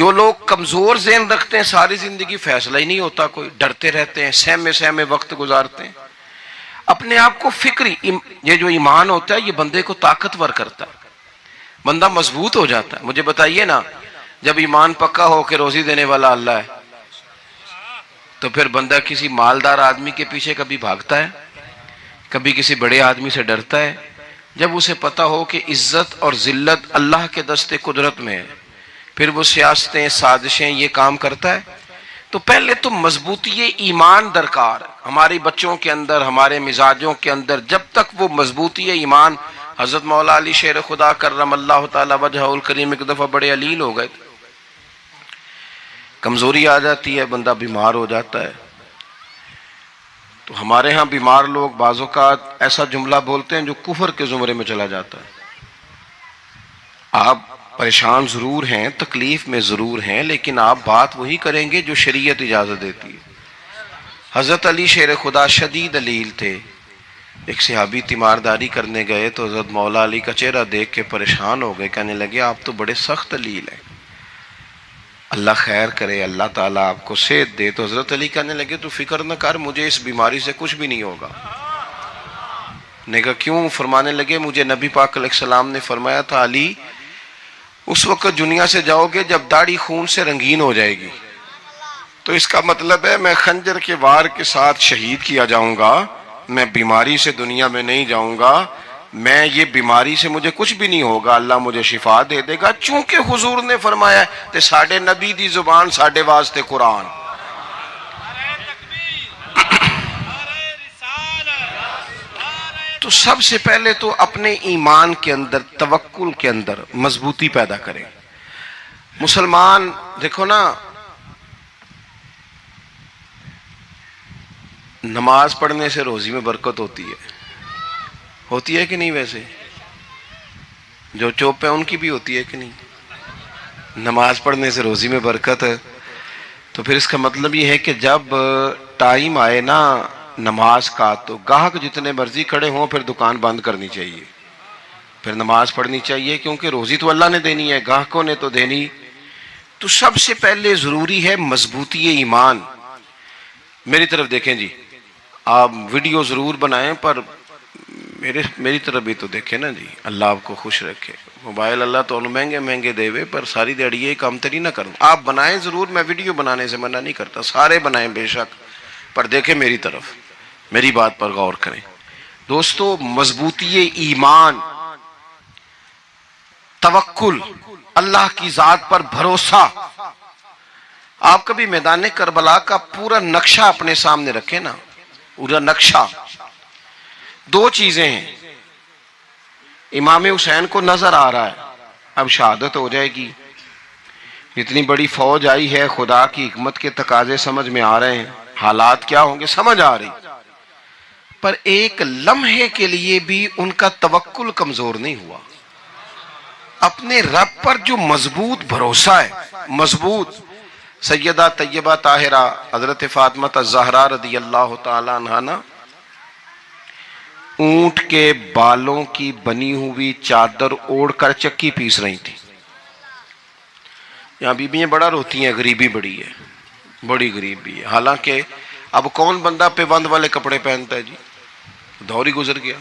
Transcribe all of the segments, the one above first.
جو لوگ کمزور ذہن رکھتے ہیں ساری زندگی فیصلہ ہی نہیں ہوتا کوئی، ڈرتے رہتے ہیں، سہمے سہمے وقت گزارتے ہیں اپنے آپ کو فکری. یہ جو ایمان ہوتا ہے یہ بندے کو طاقتور کرتا ہے، بندہ مضبوط ہو جاتا ہے. مجھے بتائیے نا، جب ایمان پکا ہو کہ روزی دینے والا اللہ ہے تو پھر بندہ کسی مالدار آدمی کے پیچھے کبھی بھاگتا ہے، کبھی کسی بڑے آدمی سے ڈرتا ہے؟ جب اسے پتا ہو کہ عزت اور ذلت اللہ کے دستے قدرت میں ہے، پھر وہ سیاستیں سازشیں یہ کام کرتا ہے. تو پہلے تو مضبوطی ایمان درکار ہے ہماری بچوں کے اندر، ہمارے مزاجوں کے اندر. جب تک وہ مضبوطی ایمان، حضرت مولا علی شیر خدا کرم اللہ تعالی وجہہ الکریم ایک دفعہ بڑے علیل ہو گئے، کمزوری آ جاتی ہے، بندہ بیمار ہو جاتا ہے. تو ہمارے ہاں بیمار لوگ بعض اوقات ایسا جملہ بولتے ہیں جو کفر کے زمرے میں چلا جاتا ہے. آپ پریشان ضرور ہیں، تکلیف میں ضرور ہیں، لیکن آپ بات وہی کریں گے جو شریعت اجازت دیتی ہے. حضرت علی شیر خدا شدید علیل تھے. ایک صحابی تیمارداری کرنے گئے تو حضرت مولا علی کا چہرہ دیکھ کے پریشان ہو گئے، کہنے لگے آپ تو بڑے سخت علیل ہیں، اللہ خیر کرے، اللہ تعالیٰ آپ کو صحت دے. تو حضرت علی کہنے لگے تو فکر نہ کر، مجھے اس بیماری سے کچھ بھی نہیں ہوگا. نے کہا کیوں؟ فرمانے لگے مجھے نبی پاک علیہ السلام نے فرمایا تھا علی اس وقت دنیا سے جاؤ گے جب داڑھی خون سے رنگین ہو جائے گی، تو اس کا مطلب ہے میں خنجر کے وار کے ساتھ شہید کیا جاؤں گا، میں بیماری سے دنیا میں نہیں جاؤں گا، میں یہ بیماری سے مجھے کچھ بھی نہیں ہوگا، اللہ مجھے شفا دے دے گا. چونکہ حضور نے فرمایا کہ ساڈے نبی دی زبان ساڈے واسطے قرآن. تو سب سے پہلے تو اپنے ایمان کے اندر، توکل کے اندر مضبوطی پیدا کریں. مسلمان دیکھو نا، نماز پڑھنے سے روزی میں برکت ہوتی ہے کہ نہیں؟ ویسے جو چوپ ہیں ان کی بھی ہوتی ہے کہ نہیں؟ نماز پڑھنے سے روزی میں برکت ہے. تو پھر اس کا مطلب یہ ہے کہ جب ٹائم آئے نا نماز کا تو گاہک جتنے مرضی کھڑے ہوں پھر دکان بند کرنی چاہیے، پھر نماز پڑھنی چاہیے، کیونکہ روزی تو اللہ نے دینی ہے، گاہکوں نے تو دینی. تو سب سے پہلے ضروری ہے مضبوطی ایمان. میری طرف دیکھیں جی، آپ ویڈیو ضرور بنائیں پر میری طرف بھی تو دیکھیں نا جی، اللہ آپ کو خوش رکھے. موبائل اللہ تو مہنگے دے وے پر ساری دیڑی یہ کام تری نہ کروں. آپ بنائیں ضرور، میں ویڈیو بنانے سے منع نہیں کرتا، سارے بنائیں بے شک، پر دیکھیں میری طرف، میری بات پر غور کریں. دوستو، مضبوطی ایمان، توکل، اللہ کی ذات پر بھروسہ. آپ کبھی میدان کربلا کا پورا نقشہ اپنے سامنے رکھیں نا، پورا نقشہ. دو چیزیں ہیں، امام حسین کو نظر آ رہا ہے اب شہادت ہو جائے گی، اتنی بڑی فوج آئی ہے، خدا کی حکمت کے تقاضے سمجھ میں آ رہے ہیں، حالات کیا ہوں گے سمجھ آ رہی، پر ایک لمحے کے لیے بھی ان کا توکل کمزور نہیں ہوا. اپنے رب پر جو مضبوط بھروسہ ہے، مضبوط. سیدہ طیبہ طاہرہ حضرت فاطمہ الزہرا رضی اللہ تعالی عنہا نا اونٹ کے بالوں کی بنی ہوئی چادر اوڑھ کر چکی پیس رہی تھی. یہاں بیویاں بڑا روتی ہیں، غریبی بڑی ہے، بڑی غریبی ہے. حالانکہ اب کون بندہ پیبند والے کپڑے پہنتا ہے جی، دور ہی گزر گیا.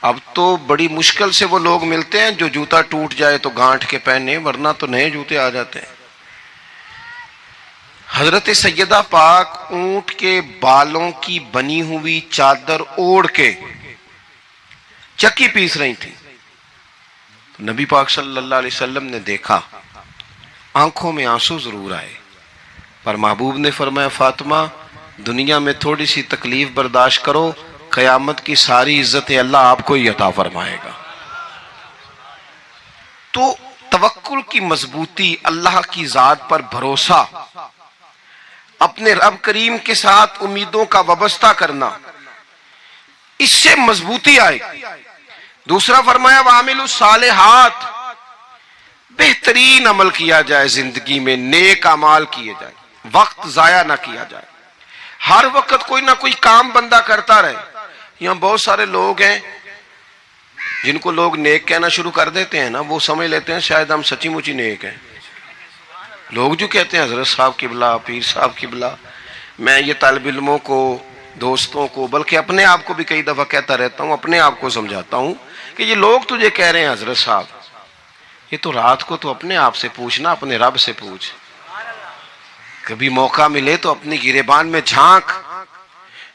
اب تو بڑی مشکل سے وہ لوگ ملتے ہیں جو جوتا ٹوٹ جائے تو گانٹھ کے پہنے، ورنہ تو نئے جوتے آ جاتے ہیں. حضرت سیدہ پاک اونٹ کے بالوں کی بنی ہوئی چادر اوڑھ کے چکی پیس رہی تھی. نبی پاک صلی اللہ علیہ وسلم نے دیکھا، آنکھوں میں آنسو ضرور آئے، پر محبوب نے فرمایا فاطمہ دنیا میں تھوڑی سی تکلیف برداشت کرو، قیامت کی ساری عزتیں اللہ آپ کو ہی عطا فرمائے گا. تو توکل کی مضبوطی، اللہ کی ذات پر بھروسہ، اپنے رب کریم کے ساتھ امیدوں کا وابستہ کرنا، اس سے مضبوطی آئے. دوسرا فرمایا وَعَمِلُوا الصَّالِحَاتِ، بہترین عمل کیا جائے زندگی میں، نیک اعمال کیے جائیں، وقت ضائع نہ کیا جائے. ہر وقت کوئی نہ کوئی کام بندہ کرتا رہے. یہاں بہت سارے لوگ ہیں جن کو لوگ نیک کہنا شروع کر دیتے ہیں نا، وہ سمجھ لیتے ہیں شاید ہم سچی مچی نیک ہیں. لوگ جو کہتے ہیں حضرت صاحب قبلہ، پیر صاحب قبلہ، میں یہ طالب علموں کو، دوستوں کو، بلکہ اپنے آپ کو بھی کئی دفعہ کہتا رہتا ہوں، اپنے آپ کو سمجھاتا ہوں کہ یہ لوگ تجھے کہہ رہے ہیں حضرت صاحب، یہ تو رات کو تو اپنے آپ سے پوچھنا، اپنے رب سے پوچھ. کبھی موقع ملے تو اپنی گریبان میں جھانک،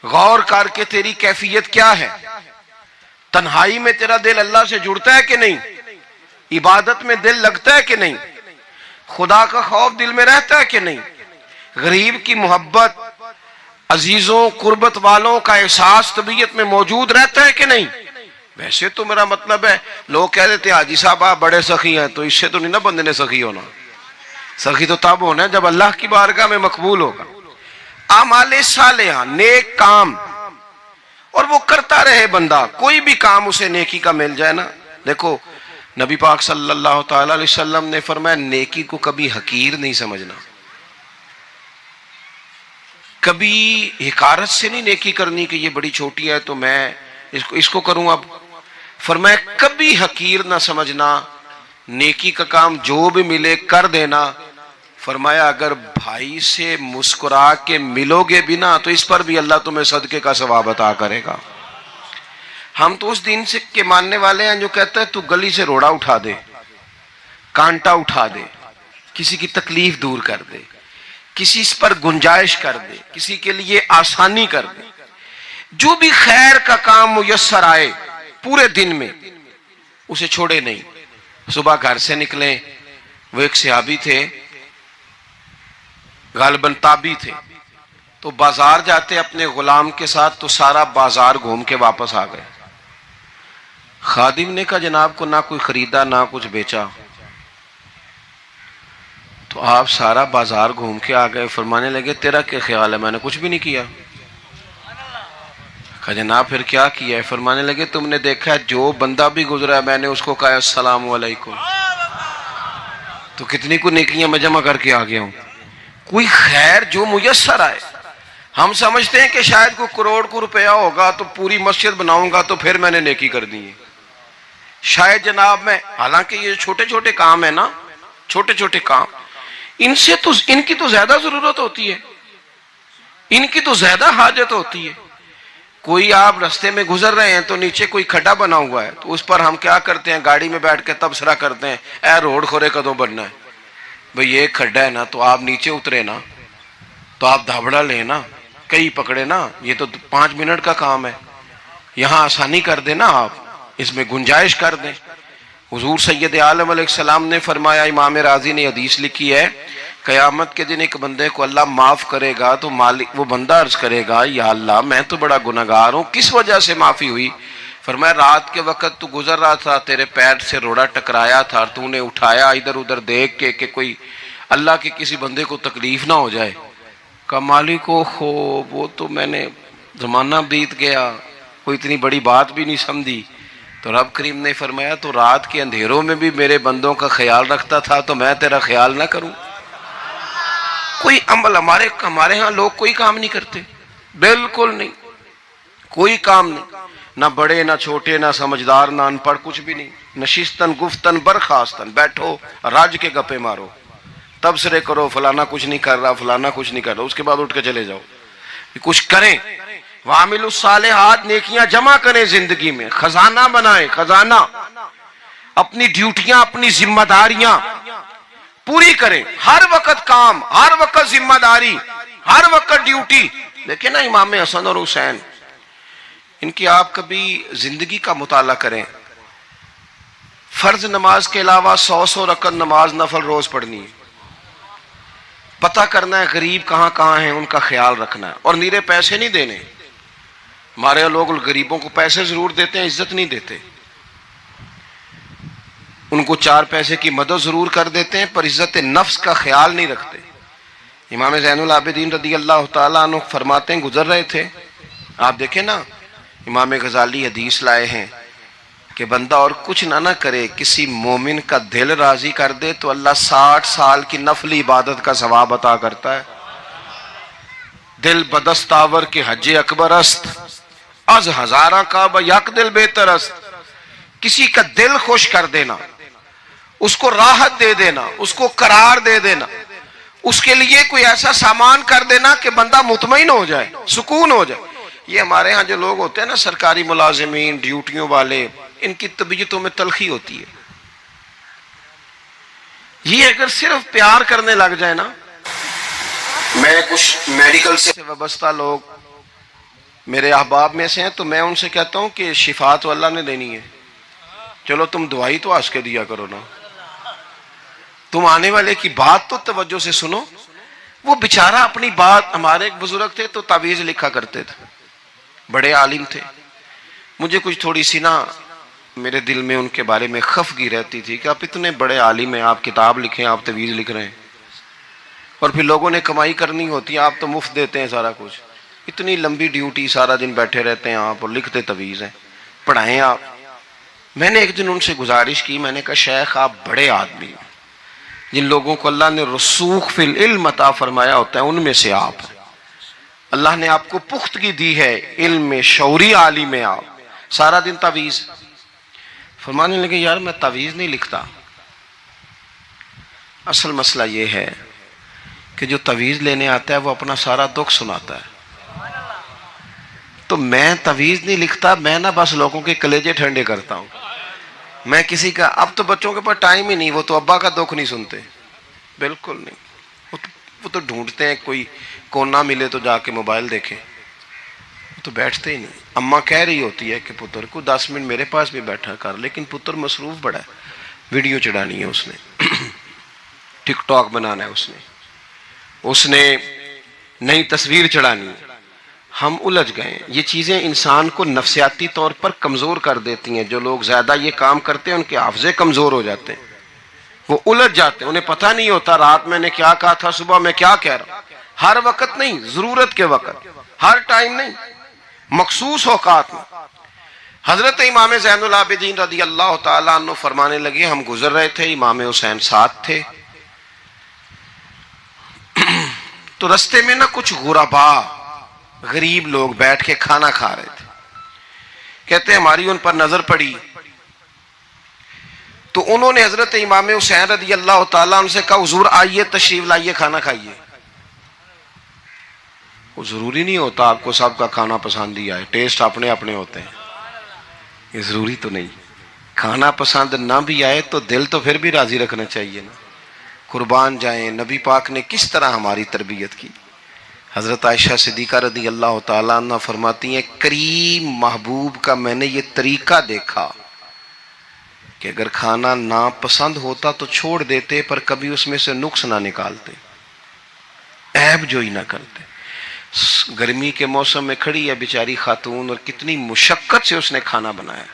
غور کر کے تیری کیفیت کیا ہے. تنہائی میں تیرا دل اللہ سے جڑتا ہے کہ نہیں؟ عبادت میں دل لگتا ہے کہ نہیں؟ خدا کا خوف دل میں رہتا ہے کہ نہیں؟ غریب کی محبت، عزیزوں قربت والوں کا احساس طبیعت میں موجود رہتا ہے کہ نہیں؟ ویسے تو میرا مطلب ہے، لوگ کہہ دیتے ہیں حاجی صاحب آپ بڑے سخی ہیں، تو اس سے تو نہیں نا بندے نے سخی ہونا. سخی تو تب ہونا ہے جب اللہ کی بارگاہ میں مقبول ہوگا. اعمال صالحہ، نیک کام، اور وہ کرتا رہے بندہ، کوئی بھی کام اسے نیکی کا مل جائے نا. دیکھو نبی پاک صلی اللہ تعالی علیہ وسلم نے فرمایا نیکی کو کبھی حقیر نہیں سمجھنا، کبھی حقارت سے نہیں نیکی کرنی کہ یہ بڑی چھوٹی ہے تو میں اس کو کروں. اب فرمایا کبھی حقیر نہ سمجھنا، نیکی کا کام جو بھی ملے کر دینا. فرمایا اگر بھائی سے مسکرا کے ملو گے بھی نا تو اس پر بھی اللہ تمہیں صدقے کا ثواب عطا کرے گا. ہم تو اس دین سے کے ماننے والے ہیں جو کہتا ہے تو گلی سے روڑا اٹھا دے، کانٹا اٹھا دے، کسی کی تکلیف دور کر دے، کسی اس پر گنجائش کر دے، کسی کے لیے آسانی کر دے. جو بھی خیر کا کام میسر آئے پورے دن میں اسے چھوڑے نہیں. صبح گھر سے نکلیں، وہ ایک صحابی تھے، غالباً تابعی تھے، تو بازار جاتے اپنے غلام کے ساتھ تو سارا بازار گھوم کے واپس آ گئے. خادم نے کہا جناب کو نہ کوئی خریدا نہ کچھ بیچا، تو آپ سارا بازار گھوم کے آ گئے. فرمانے لگے تیرا کیا خیال ہے؟ میں نے کچھ بھی نہیں کیا. کہا جناب پھر کیا کیا ہے؟ فرمانے لگے تم نے دیکھا ہے جو بندہ بھی گزرا ہے میں نے اس کو کہا السلام علیکم، تو کتنی کو نیکیاں میں جمع کر کے آ گیا ہوں. کوئی خیر جو میسر آئے. ہم سمجھتے ہیں کہ شاید کوئی کروڑ کو روپیہ ہوگا تو پوری مسجد بناؤں گا تو پھر میں نے نیکی کر دی ہے. شاید جناب میں، حالانکہ یہ چھوٹے چھوٹے کام ہیں نا، چھوٹے چھوٹے کام، ان کی تو زیادہ ضرورت ہوتی ہے، ان کی تو زیادہ حاجت ہوتی ہے. کوئی آپ رستے میں گزر رہے ہیں تو نیچے کوئی کھڈا بنا ہوا ہے تو اس پر ہم کیا کرتے ہیں؟ گاڑی میں بیٹھ کے تبصرہ کرتے ہیں اے روڈ کھورے کدوں بننا ہے. بھئی یہ کھڈا ہے نا تو آپ نیچے اترے نا، تو آپ دھابڑا لیں نا، کئی پکڑے نا، یہ تو 5 منٹ کا کام ہے، یہاں آسانی کر دیں نا، آپ اس میں گنجائش کر دیں. حضور سید عالم علیہ السلام نے فرمایا، امام راضی نے حدیث لکھی ہے، قیامت کے دن ایک بندے کو اللہ معاف کرے گا تو مالک وہ بندہ عرض کرے گا یا اللہ میں تو بڑا گنہگار ہوں، کس وجہ سے معافی ہوئی؟ فرمایا رات کے وقت تو گزر رہا تھا، تیرے پیر سے روڑا ٹکرایا تھا اور تو نے اٹھایا ادھر ادھر دیکھ کے کہ کوئی اللہ کے کسی بندے کو تکلیف نہ ہو جائے. کہ مالک کو وہ تو میں نے زمانہ بیت گیا، کوئی اتنی بڑی بات بھی نہیں سمجھی. تو رب کریم نے فرمایا تو رات کے اندھیروں میں بھی میرے بندوں کا خیال رکھتا تھا تو میں تیرا خیال نہ کروں؟ کوئی عمل ہمارے ہاں لوگ کوئی کام نہیں کرتے، بالکل نہیں، کوئی کام نہیں، نہ بڑے نہ چھوٹے نہ سمجھدار نہ ان پڑھ، کچھ بھی نہیں. نشستن گفتن برخاستن، بیٹھو راج کے گپے مارو، تبصرے کرو فلانا کچھ نہیں کر رہا، فلانا کچھ نہیں کر رہا، اس کے بعد اٹھ کے چلے جاؤ. کچھ کریں، وعامل الصالحات، نیکیاں جمع کریں زندگی میں، خزانہ بنائیں، خزانہ، اپنی ڈیوٹیاں اپنی ذمہ داریاں پوری کریں. ہر وقت کام، ہر وقت ذمہ داری، ہر وقت ڈیوٹی. دیکھیں نا امام حسن اور حسین، ان کی آپ کبھی زندگی کا مطالعہ کریں. فرض نماز کے علاوہ 100 رکعت نماز نفل روز پڑھنی ہے. پتہ کرنا ہے غریب کہاں کہاں ہیں، ان کا خیال رکھنا ہے، اور نیرے پیسے نہیں دینے. ہمارے لوگ غریبوں کو پیسے ضرور دیتے ہیں، عزت نہیں دیتے. ان کو 4 پیسے کی مدد ضرور کر دیتے ہیں پر عزت نفس کا خیال نہیں رکھتے. امام زین العابدین رضی اللہ تعالیٰ عنہ فرماتے ہیں، گزر رہے تھے، آپ دیکھیں نا امام غزالی حدیث لائے ہیں کہ بندہ اور کچھ نہ کرے، کسی مومن کا دل راضی کر دے تو اللہ 60 سال کی نفلی عبادت کا ثواب عطا کرتا ہے. دل بدستاور کے حج اکبر است، از ہزاراں کعبہ یک دل بہتر است. کسی کا دل خوش کر دینا، اس کو راحت دے دینا، اس کو قرار دے دینا، اس کے لیے کوئی ایسا سامان کر دینا کہ بندہ مطمئن ہو جائے، سکون ہو جائے۔ یہ ہمارے ہاں جو لوگ ہوتے ہیں نا، سرکاری ملازمین، ڈیوٹیوں والے، ان کی طبیعتوں میں تلخی ہوتی ہے۔ یہ اگر صرف پیار کرنے لگ جائے نا، میں کچھ میڈیکل سے وابستہ لوگ میرے احباب میں سے ہیں، تو میں ان سے کہتا ہوں کہ شفا تو اللہ نے دینی ہے، چلو تم دوائی تو ہنس کے دیا کرو نا، تم آنے والے کی بات تو توجہ سے سنو۔ وہ بیچارہ اپنی بات، ہمارے ایک بزرگ تھے تو تعویذ لکھا کرتے تھے، بڑے عالم تھے، مجھے کچھ تھوڑی سی نا میرے دل میں ان کے بارے میں خفگی رہتی تھی کہ آپ اتنے بڑے عالم ہیں، آپ کتاب لکھیں، آپ تعویذ لکھ رہے ہیں، اور پھر لوگوں نے کمائی کرنی ہوتی ہے، آپ تو مفت دیتے ہیں سارا کچھ، اتنی لمبی ڈیوٹی، سارا دن بیٹھے رہتے ہیں آپ اور لکھتے تعویذ ہیں، پڑھائیں آپ۔ میں نے ایک دن ان سے گزارش کی، میں نے کہا شیخ آپ بڑے آدمی ہیں، جن لوگوں کو اللہ نے رسوخ فی العلم عطا فرمایا ہوتا ہے ان میں سے آپ ہیں، اللہ نے آپ کو پختگی دی ہے علم میں، شعوری عالم میں، آپ سارا دن تعویذ۔ فرمانے لگے یار میں تعویذ نہیں لکھتا، اصل مسئلہ یہ ہے کہ جو تعویذ لینے آتا ہے وہ اپنا سارا دکھ سناتا ہے، تو میں تعویذ نہیں لکھتا، میں نا بس لوگوں کے کلیجے ٹھنڈے کرتا ہوں، میں کسی کا، اب تو بچوں کے پاس ٹائم ہی نہیں، وہ تو ابا کا دکھ نہیں سنتے، بالکل نہیں، وہ تو ڈھونڈتے ہیں کوئی کونا ملے تو جا کے موبائل دیکھیں، وہ تو بیٹھتے ہی نہیں۔ اماں کہہ رہی ہوتی ہے کہ پتر کو 10 منٹ میرے پاس بھی بیٹھا کر، لیکن پتر مصروف بڑا ہے، ویڈیو چڑھانی ہے اس نے، ٹک ٹاک بنانا ہے اس نے نئی تصویر چڑھانی ہے، ہم الجھ گئے۔ یہ چیزیں انسان کو نفسیاتی طور پر کمزور کر دیتی ہیں، جو لوگ زیادہ یہ کام کرتے ہیں ان کے حافظے کمزور ہو جاتے ہیں، وہ الجھ جاتے ہیں، انہیں پتہ نہیں ہوتا رات میں نے کیا کہا تھا، صبح میں کیا کہہ رہا ہوں۔ ہر وقت نہیں، ضرورت کے وقت، ہر ٹائم نہیں، مخصوص اوقات میں۔ حضرت امام زین العابدین رضی اللہ تعالیٰ عنہ فرمانے لگے، ہم گزر رہے تھے، امام حسین ساتھ تھے، تو رستے میں نا کچھ غربا، غریب لوگ بیٹھ کے کھانا کھا رہے تھے، کہتے ہیں ہماری ان پر نظر پڑی، تو انہوں نے حضرت امام حسین رضی اللہ تعالیٰ عنہ سے کہا حضور آئیے تشریف لائیے کھانا کھائیے۔ وہ ضروری نہیں ہوتا آپ کو سب کا کھانا پسند ہی آئے، ٹیسٹ اپنے اپنے ہوتے ہیں، یہ ضروری تو نہیں، کھانا پسند نہ بھی آئے تو دل تو پھر بھی راضی رکھنا چاہیے نا۔ قربان جائیں، نبی پاک نے کس طرح ہماری تربیت کی۔ حضرت عائشہ صدیقہ رضی اللہ تعالیٰ عنہ فرماتی ہیں کریم محبوب کا میں نے یہ طریقہ دیکھا کہ اگر کھانا ناپسند ہوتا تو چھوڑ دیتے، پر کبھی اس میں سے نقص نہ نکالتے، عیب جوئی نہ کرتے۔ گرمی کے موسم میں کھڑی ہے بیچاری خاتون، اور کتنی مشقت سے اس نے کھانا بنایا،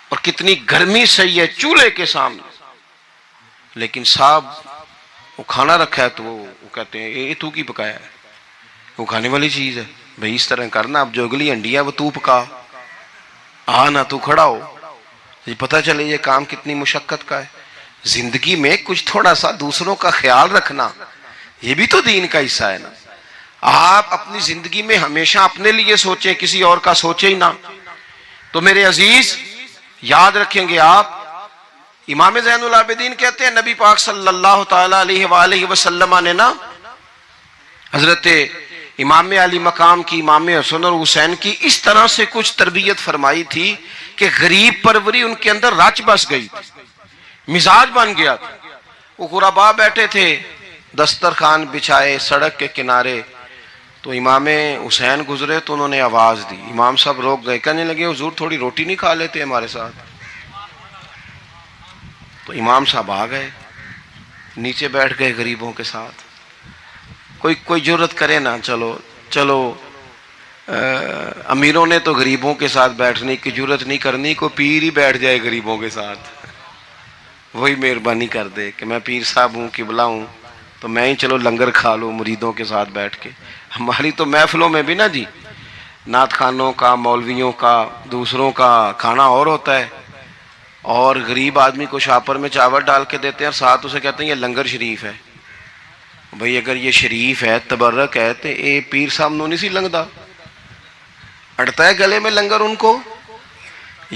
اور کتنی گرمی سہی ہے چولہے کے سامنے، لیکن صاحب وہ کھانا رکھا ہے تو وہ کہتے ہیں یہ تو کی پکایا ہے، وہ کھانے والی چیز ہے، بھئی اس طرح کرنا، اب جو اگلی ہنڈی ہے وہ تو پکا، نہ تو کھڑا ہو، یہ پتہ چلے یہ کام کتنی مشقت کا ہے۔ زندگی میں کچھ تھوڑا سا دوسروں کا خیال رکھنا یہ بھی تو دین کا حصہ ہے نا۔ آپ اپنی زندگی میں ہمیشہ اپنے لیے سوچیں، کسی اور کا سوچیں ہی نہ۔ تو میرے عزیز یاد رکھیں گے آپ، امام زین العابدین کہتے ہیں نبی پاک صلی اللہ تعالی علیہ وآلہ وسلم نے نا حضرت امام علی مقام کی، امام حسن اور حسین کی اس طرح سے کچھ تربیت فرمائی تھی کہ غریب پروری ان کے اندر رچ بس گئی تھی، مزاج بن گیا تھا۔ وہ غربا بیٹھے تھے، دسترخوان بچھائے سڑک کے کنارے، تو امام حسین گزرے تو انہوں نے آواز دی، امام صاحب روک گئے، کہنے لگے حضور تھوڑی روٹی نہیں کھا لیتے ہمارے ساتھ؟ تو امام صاحب آ گئے، نیچے بیٹھ گئے غریبوں کے ساتھ۔ کوئی جرت کرے نا، چلو امیروں نے تو غریبوں کے ساتھ بیٹھنے کی جرت نہیں کرنی، کوئی پیر ہی بیٹھ جائے غریبوں کے ساتھ، وہی مہربانی کر دے کہ میں پیر صاحب ہوں، قبلہ ہوں، تو میں ہی چلو لنگر کھا لوں مریدوں کے ساتھ بیٹھ کے۔ ہماری تو محفلوں میں بھی نا جی، نعت خانوں کا، مولویوں کا، دوسروں کا کھانا اور ہوتا ہے، اور غریب آدمی کو شاپر میں چاول ڈال کے دیتے ہیں اور ساتھ اسے کہتے ہیں یہ لنگر شریف ہے۔ بھئی اگر یہ شریف ہے، تبرک ہے، تو اے پیر صاحب نو نہیں سی لنگدا، اڑتا ہے گلے میں لنگر ان کو۔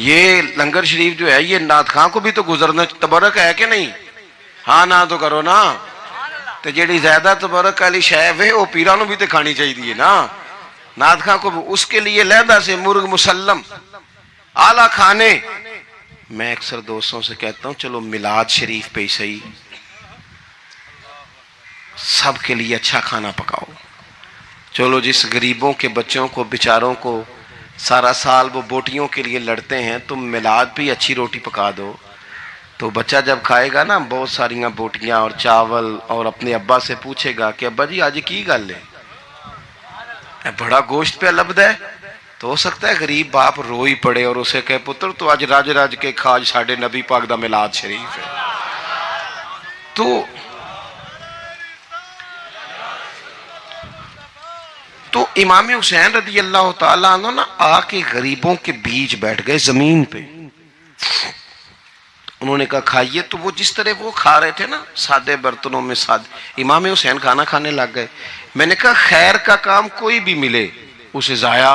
یہ لنگر شریف جو ہے یہ نعت خاں کو بھی تو گزرنا، تبرک ہے کہ نہیں؟ ہاں نہ تو کرو نا، تے جیڑی زیادہ تبرک والی شے ہے وہ پیراں نو بھی تے کھانی چاہیے نا، نعت خواں کو اس کے لیے لہدا سے مرغ مسلم اعلیٰ کھانے۔ میں اکثر دوستوں سے کہتا ہوں چلو میلاد شریف پہ ہی صحیح سب کے لیے اچھا کھانا پکاؤ، چلو جس غریبوں کے بچوں کو بیچاروں کو سارا سال وہ بوٹیوں کے لیے لڑتے ہیں، تم میلاد بھی اچھی روٹی پکا دو، تو بچہ جب کھائے گا نا بہت ساریاں بوٹیاں اور چاول، اور اپنے ابا سے پوچھے گا کہ ابا جی آج کی گل ہے، بڑا گوشت پہ لبد ہے، تو ہو سکتا ہے غریب باپ رو ہی پڑے اور اسے کہے پتر تو آج راج راج کے کھاج ساڑھے نبی پاک دا میلاد شریف ہے۔ تو امام حسین رضی اللہ تعالیٰ عنہ نا آ کے غریبوں کے بیچ بیٹھ گئے زمین پہ، انہوں نے کہا کھائیے، تو وہ جس طرح وہ کھا رہے تھے نا سادے برتنوں میں سادے، امام حسین کھانا کھانے لگ گئے۔ میں نے کہا خیر کا کام کوئی بھی ملے اسے ضائع،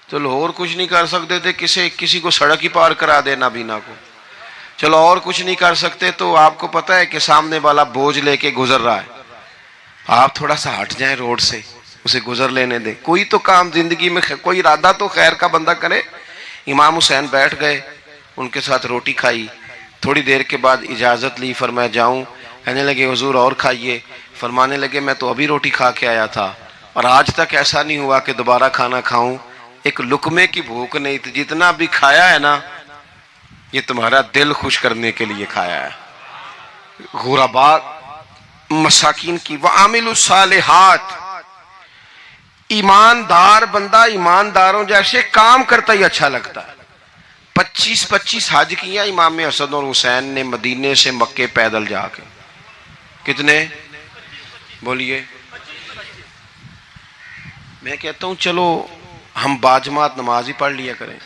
چلو اور کچھ نہیں کر سکتے تھے، کسی کو سڑک ہی پار کرا دے نابینا کو، چلو اور کچھ نہیں کر سکتے تو آپ کو پتہ ہے کہ سامنے والا بوجھ لے کے گزر رہا ہے، آپ تھوڑا سا ہٹ جائیں روڈ سے، اسے گزر لینے دیں، کوئی تو کام زندگی میں کوئی ارادہ تو خیر کا بندہ کرے۔ امام حسین بیٹھ گئے، ان کے ساتھ روٹی کھائی، تھوڑی دیر کے بعد اجازت لی، فرمایا جاؤں؟ کہنے لگے حضور اور کھائیے، فرمانے لگے میں تو ابھی روٹی کھا کے آیا تھا اور آج تک ایسا نہیں ہوا کہ دوبارہ کھانا کھاؤں، ایک لقمے کی بھوک نہیں تھی، جتنا بھی کھایا ہے نا یہ تمہارا دل خوش کرنے کے لیے کھایا ہے۔ غرباء مساکین کی وعامل الصالحات، ایماندار بندہ ایمانداروں جیسے کام کرتا ہی اچھا لگتا ہے۔ 25 حج کیا امام حسن اور حسین نے مدینے سے مکے پیدل جا کے، کتنے بولیے؟ میں کہتا ہوں چلو ہم باجماعت نماز ہی پڑھ لیا کریں،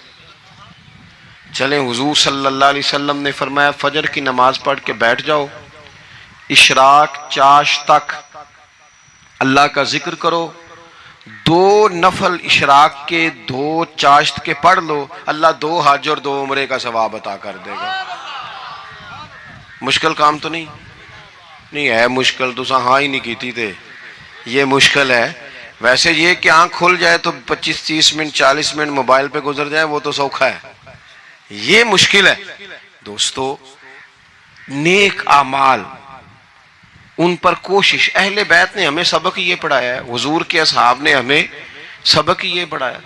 چلیں حضور صلی اللہ علیہ وسلم نے فرمایا فجر کی نماز پڑھ کے بیٹھ جاؤ، اشراق چاش تک اللہ کا ذکر کرو، 2 نفل اشراق کے 2 چاشت کے پڑھ لو، اللہ 2 حج اور 2 عمرے کا ثواب عطا کر دے گا۔ مشکل کام تو نہیں ہے، مشکل تو ہاں ہی نہیں کیتی تھے، یہ مشکل ہے۔ ویسے یہ کہ آنکھ کھل جائے تو 25-30 منٹ 40 منٹ موبائل پہ گزر جائے وہ تو سوکھا ہے، یہ مشکل ہے۔ دوستو نیک اعمال ان پر کوشش، اہل بیت نے ہمیں سبق یہ پڑھایا ہے، حضور کے اصحاب نے ہمیں سبق یہ پڑھایا۔